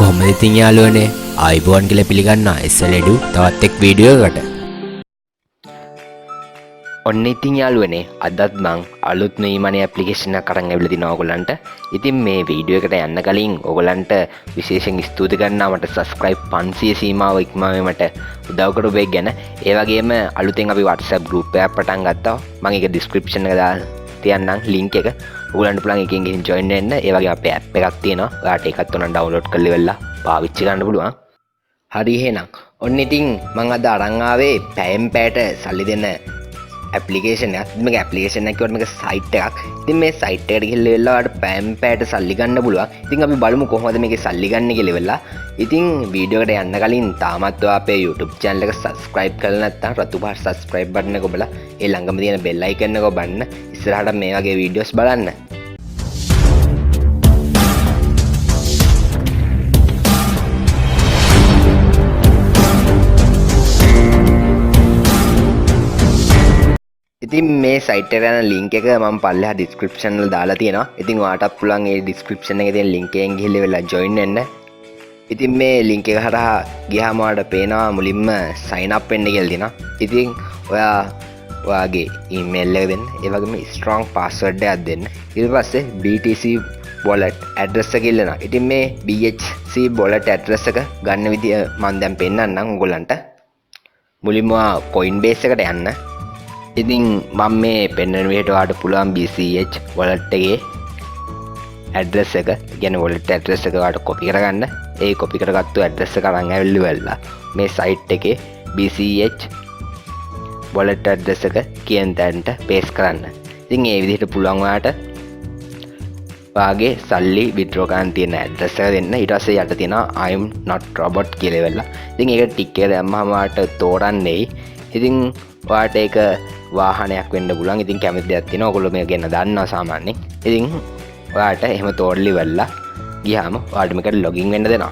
කොහොමද ඉතින් යාළුවනේ ආයිබෝන් කියලා පිළිගන්නවා SLEDU තවත් එක් වීඩියෝ එකකට. ඔන්න ඉතින් යාළුවනේ අදත් මං අලුත් මීමනේ ඇප්ලිකේෂන් එකක් අරන් ඇවිල්ලා තිනවා ඔයගලන්ට. ඉතින් මේ වීඩියෝ එකට යන්න කලින් ඔයගලන්ට විශේෂයෙන් ස්තුති කරනවා මට subscribe 500 සීමාව ඉක්මවීමට උදව් කරපු එක ගැන. ඒ වගේම අලුතෙන් අපි WhatsApp group එකක් පටන් ගත්තා. මම ඒක description එක දාලා තියන්නම් link එක. ඔයගලන්ට පුළුවන් එකෙන් ගිහින් join වෙන්න. ඒ වගේම අපේ app එකක් තියෙනවා. ඔයාලට ඒකත් උනන් download කරලා ඉවරලා පාවිච්චි කරන්න පුළුවන්. හරි එහෙනම් ඔන්න ඉතින් මම අද අරන් ආවේ පැයෙන් පැයට සල්ලි දෙන ඇප්ලිකේෂන් එකක්. මේක ඇප්ලිකේෂන් එකක් කියවට මේක සයිට් එකක්. ඉතින් මේ සයිට් එකට ගිහිල්ලා වෙලා ඔයාලට පැයෙන් පැයට සල්ලි ගන්න පුළුවන්. ඉතින් අපි බලමු කොහොමද මේකේ සල්ලි ගන්න කියලා වෙලා. ඉතින් වීඩියෝ එකට යන්න කලින් තාමත් ඔයා අපේ YouTube channel එක subscribe කරලා නැත්නම් රතු පාට subscribe button එක ඔබලා ඒ ළඟම තියෙන bell icon එක ඔබන්න. ඉස්සරහට මේ වගේ වීඩියෝස් බලන්න. ඉතින් මේ සයිට් එකට යන link එක මම පල්ලෙහා description වල දාලා තියෙනවා. ඉතින් ඔයාටත් පුළුවන් ඒ description එකේ තියෙන link එකෙන් ගිහිල්ලා වෙලා join වෙන්න. ඉතින් මේ link එක හරහා ගියාම ඔයාලට පේනවා මුලින්ම sign up වෙන්න කියලා තියෙනවා. ඉතින් ඔයාගේ email එක දෙන්න. ඒ වගේම strong password එකක් දෙන්න. ඊට පස්සේ BTC wallet address එක ඉල්ලනවා. ඉතින් මේ BHC wallet address එක ගන්න විදිය මම දැන් පෙන්නන්නම් ඔයගොල්ලන්ට. මුලින්ම Coinbase එකට යන්න. ඉතින් මම මේ පෙන්වන විදිහට ඔයාලට පුළුවන් BCH wallet එකේ address එක, කියන්නේ wallet address එක ඔයාලට copy කරගන්න. ඒ copy කරගත්තු address එක අරන් ඇවිල්ලා මේ site එකේ BCH wallet address එක කියන තැනට paste කරන්න. ඉතින් මේ විදිහට පුළුවන් ඔයාලට ඔයාගේ සල්ලි withdraw කරන්න තියෙන address එක දෙන්න. ඊට පස්සේ යට තියෙනවා I am not robot කියලා වෙලා. ඉතින් ඒක ටික් එක දැම්මම ඔයාලට තෝරන්නේ. ඉතින් ඔයාලට ඒක වාහනයක් වෙන්න පුළුවන්. ඉතින් කැමති දෙයක් තියෙනවා. ඔයගොල්ලෝ මේක ගැන දන්නවා සාමාන්‍යයෙන්. ඉතින් ඔයාලට එහෙම තෝරලි වෙලා ගියාම ඔයාලට මේකට ලොගින් වෙන්න දෙනවා.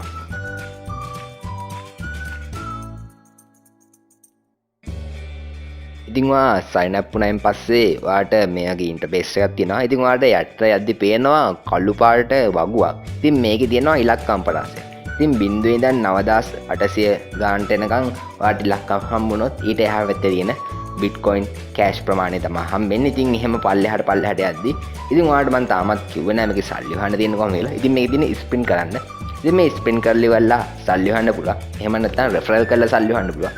ඉතින් ඔයා sign up වුණායින් පස්සේ ඔයාලට මේකේ ඉන්ටර්ෆේස් එකක් තියෙනවා. ඉතින් ඔයාලට යට යද්දි පේනවා කළු පාට වගුවක්. ඉතින් මේකේ තියෙනවා ඉලක්කම් පරාසය. ඉතින් 0 ඉඳන් 9800 ගානට එනකන් ඔයාලට ඉලක්කම් හම්බුනොත් ඊට එහා පැත්තේ තියෙන Bitcoin cash ප්‍රමාණය තමයි හම්බෙන්නේ. ඉතින් එහෙම පල්ලෙහාට යද්දි ඉතින් ඔයාලට මම තාමත් කිව්වේ නෑ මේකේ සල්ලි හොයන්න තියෙන කොහොමද කියලා. ඉතින් මේකේ තියෙන ස්පින් කරන්න. ඉතින් මේ ස්පින් කරලි වෙලා සල්ලි හොයන්න පුළුවන්. එහෙම නැත්නම් රෙෆරල් කරලා සල්ලි හොයන්න පුළුවන්.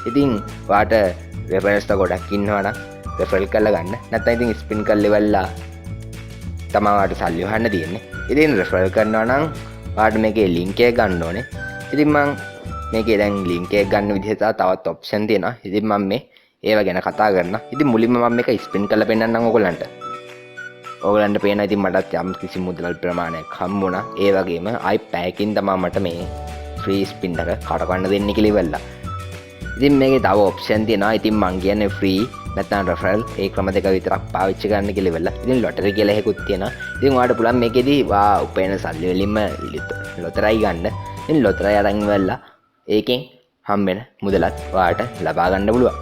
ඉතින් ඔයාලට රෙෆරල්ස් ගොඩක් ඉන්නවා නම් රෙෆරල් කරලා ගන්න. නැත්නම් ඉතින් ස්පින් කරලි වෙලා තමයි ඔයාලට සල්ලි හොයන්න තියෙන්නේ. ඉතින් රෙෆරල් කරනවා නම් ඔයාලට මේකේ link එක ගන්න ඕනේ. ඉතින් මම මේකේ දැන් link එක ගන්න විදිහට තවත් option තියෙනවා. ඉතින් මම මේ ඒව ගැන කතා කරන්න. ඉතින් මුලින්ම මම මේක ස්පින් කරලා පෙන්නන්නම් ඔයගලන්ට. ඔයගලන්ට පේනවා ඉතින් මටත් යම් කිසි මුදල් ප්‍රමාණයක් හම්බුණා. ඒ වගේම ආයි පැයකින් තමයි මට මේ ෆ්‍රී ස්පින් එක කරකවන්න දෙන්නේ කියලා ඉවරලා. ඉතින් මේකේ තව ඔප්ෂන් තියෙනවා. ඉතින් මං කියන්නේ ෆ්‍රී නැත්නම් රෙෆරල් ඒ ක්‍රම දෙක විතරක් පාවිච්චි කරන්න කියලා ඉවරලා. ඉතින් ලොටරි කියලා එකකුත් තියෙනවා. ඉතින් ඔයාලට පුළුවන් මේකෙදි උපයන සල්ලි වලින්ම ලොතරැයි ගන්න. ඉතින් ලොතරැයි අරන් ඉවරලා ඒකෙන් හම්බෙන මුදලත් ඔයාලට ලබා ගන්න පුළුවන්.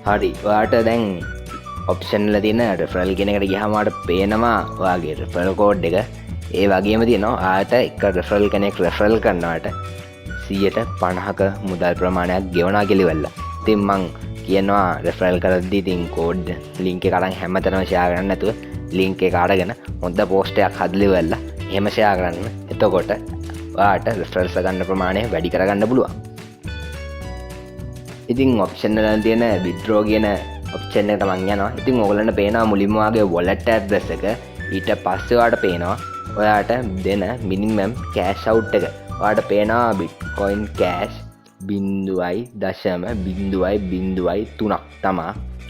හරි ඔයාට දැන් ඔප්ෂන් වල තියෙන රෙෆරල් කියන එකට ගියාම ඔයාලට පේනවා ඔයාගේ රෙෆරල් කෝඩ් එක. ඒ වගේම තියෙනවා ඔයාලට එක රෙෆරල් කෙනෙක් රෙෆරල් කරනවාට 150ක මුදල් ප්‍රමාණයක් ගෙවනවා කියලා ඉවරලා. ඉතින් මං කියනවා රෙෆරල් කරද්දී ඉතින් කෝඩ් link එක අරන් හැමතැනම share කරන්න නැතුව link එක අරගෙන හොඳ post එකක් හදලා ඉවරලා එහෙම share කරන්න. එතකොට ඔයාට රෙෆරල්ස් ගන්න ප්‍රමාණය වැඩි කරගන්න පුළුවන්. ඉතින් ඔප්ෂන් වල තියෙන withdraw කියන ඔප්ෂන් එකට මම යනවා. ඉතින් ඕගොල්ලන්ට පේනවා මුලින්ම වාගේ wallet address එක. ඊට පස්සේ ඔයාලට පේනවා ඔයාට දෙන minimum cash out එක. ඔයාලට පේනවා Bitcoin cash 0.003ක් තමයි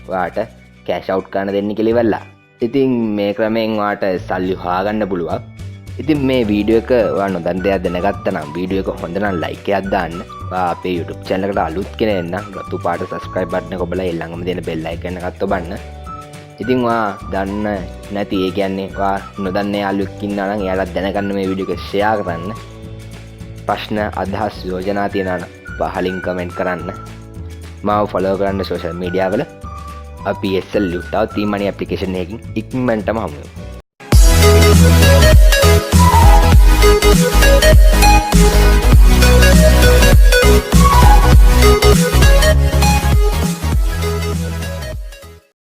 ඔයාට cash out කරන්න දෙන්නේ කියලා ඉවරලා. ඉතින් මේ ක්‍රමයෙන් ඔයාට සල්ලි හොයාගන්න පුළුවන්. ඉතින් මේ වීඩියෝ එක ඔයා නොදන්න දෙයක් දැනගත්තා නම් වීඩියෝ එක හොඳ නම් like එකක් දාන්න. ඔයා අපේ YouTube channel එකට අලුත් කෙනෙක් නම් රතු පාට subscribe button එක ඔබලා ඒ ළඟම තියෙන bell icon එකත් ඔබන්න. ඉතින් ඔයා දන්න නැති ඒ කියන්නේ ඔයා නොදන්න යාළුවෙක් ඉන්නා නම් එයාලත් දැනගන්න මේ වීඩියෝ එක share කරන්න. ප්‍රශ්න අදහස් යෝජනා තියෙනවා නම් පහලින් comment කරන්න. මාව follow කරන්න social media වල. අපි SLU තවත් e-money application එකකින් ඉක්මනටම හමු වෙමු.